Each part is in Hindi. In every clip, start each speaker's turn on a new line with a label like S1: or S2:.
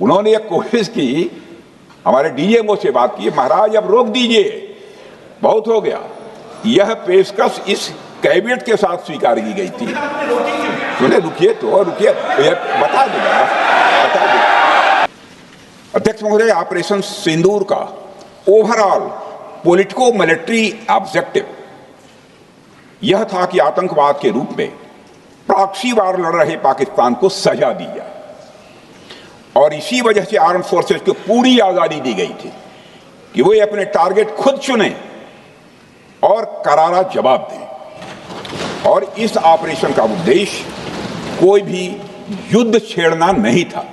S1: उन्होंने एक कोशिश की, हमारे डीएमओ से बात की, महाराज अब रोक दीजिए, बहुत हो गया। यह पेशकश इस कैबिनेट के साथ स्वीकार की गई थी। सुने, रुकिए तो रुकिए, बता दूंगा। अध्यक्ष महोदय, ऑपरेशन सिंदूर का ओवरऑल पॉलिटिको मिलिट्री ऑब्जेक्टिव यह था कि आतंकवाद के रूप में प्रॉक्सी वार लड़ रहे पाकिस्तान को सजा दी जाए, और इसी वजह से आर्म फोर्सेस को पूरी आजादी दी गई थी कि वो अपने टारगेट खुद चुने और करारा जवाब दें। और इस ऑपरेशन का उद्देश्य कोई भी युद्ध छेड़ना नहीं था,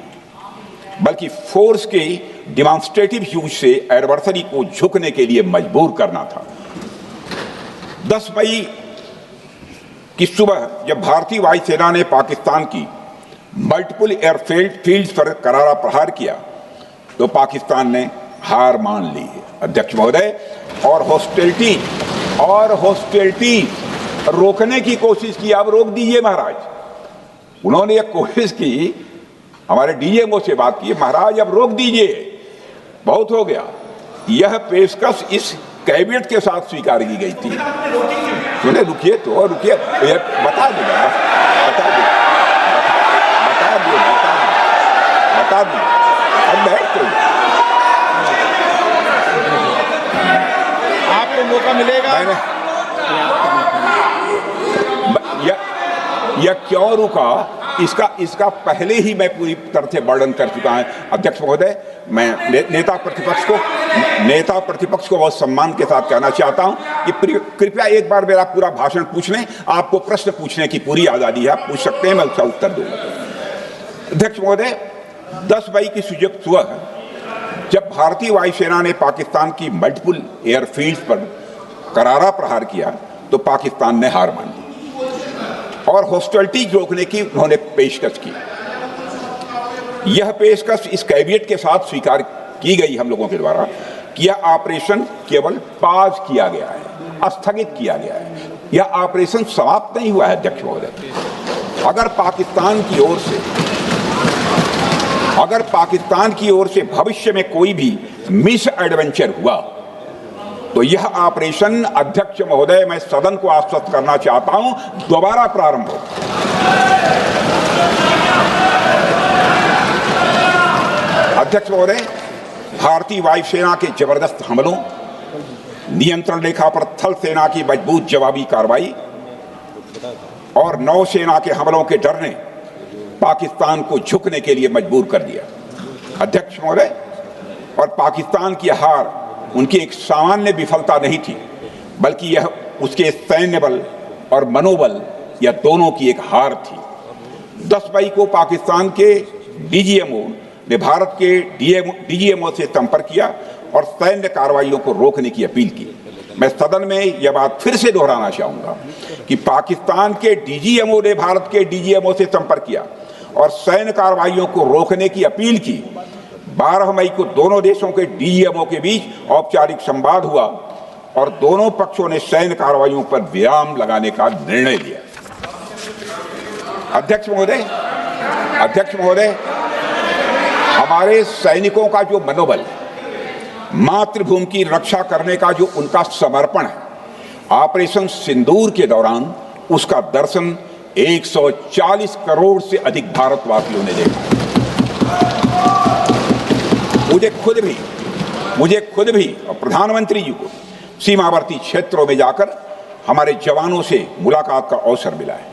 S1: बल्कि फोर्स के डिमॉन्स्ट्रेटिव यूज से एडवर्सरी को झुकने के लिए मजबूर करना था। 10 मई की सुबह जब भारतीय वायुसेना ने पाकिस्तान की मल्टीपल एयरफील्ड्स पर करारा प्रहार किया तो पाकिस्तान ने हार मान ली है अध्यक्ष महोदय, और हॉस्टिलिटी रोकने की कोशिश की। अब रोक दीजिए महाराज। उन्होंने एक कोशिश की, हमारे डीएमओ से बात की, महाराज अब रोक दीजिए, बहुत हो गया। यह पेशकश इस कैबिनेट के साथ स्वीकार की गई थी। सुने, रुकिए तो रुकिए, बता दूंगा। अब बैठ
S2: आपको मौका मिलेगा।
S1: यह क्यों रुका, इसका पहले ही मैं पूरी तरह से वर्णन कर चुका हूं अध्यक्ष महोदय। मैं नेता प्रतिपक्ष को बहुत सम्मान के साथ कहना चाहता हूं कि कृपया एक बार मेरा पूरा भाषण पूछ लें। आपको प्रश्न पूछने की पूरी आजादी है, आप पूछ सकते हैं, मैं उसका उत्तर दूंगा। अध्यक्ष महोदय, 10 मई की सुबह जब भारतीय वायुसेना ने पाकिस्तान की मल्टीपल एयरफील्ड्स पर करारा प्रहार किया तो पाकिस्तान ने हार मान ली और हॉस्टिलिटी रोकने की उन्होंने पेशकश की। यह पेशकश इस कैबिनेट के साथ स्वीकार की गई हम लोगों के द्वारा कि यह ऑपरेशन केवल पाज किया गया है, स्थगित किया गया है। यह ऑपरेशन समाप्त नहीं हुआ है अध्यक्ष महोदय। अगर पाकिस्तान की ओर से भविष्य में कोई भी मिस एडवेंचर हुआ तो यह ऑपरेशन, अध्यक्ष महोदय, मैं सदन को आश्वस्त करना चाहता हूं, दोबारा प्रारंभ हो। अध्यक्ष महोदय, भारतीय वायुसेना के जबरदस्त हमलों, नियंत्रण रेखा पर थल सेना की मजबूत जवाबी कार्रवाई और नौसेना के हमलों के डर ने पाकिस्तान को झुकने के लिए मजबूर कर दिया अध्यक्ष महोदय। और पाकिस्तान की हार उनकी एक सामान्य विफलता नहीं थी, बल्कि यह उसके सैन्य बल और मनोबल या दोनों की एक हार थी। 10 मई को पाकिस्तान के डीजीएमओ ने भारत के डीजीएमओ से संपर्क किया और सैन्य कार्रवाइयों को रोकने की अपील की। मैं सदन में यह बात फिर से दोहराना चाहूंगा कि पाकिस्तान के डीजीएमओ ने भारत के डीजीएमओ से संपर्क किया और सैन्य कार्रवाइयों को रोकने की अपील की। 12 मई को दोनों देशों के डीजीएमओ के बीच औपचारिक संवाद हुआ और दोनों पक्षों ने सैन्य कार्रवाइयों पर विराम लगाने का निर्णय लिया। अध्यक्ष महोदय, हमारे सैनिकों का जो मनोबल, मातृभूमि की रक्षा करने का जो उनका समर्पण है, ऑपरेशन सिंदूर के दौरान उसका दर्शन 140 करोड़ से अधिक भारतवासियों ने देखा। मुझे खुद भी और प्रधानमंत्री जी को सीमावर्ती क्षेत्रों में जाकर हमारे जवानों से मुलाकात का अवसर मिला है।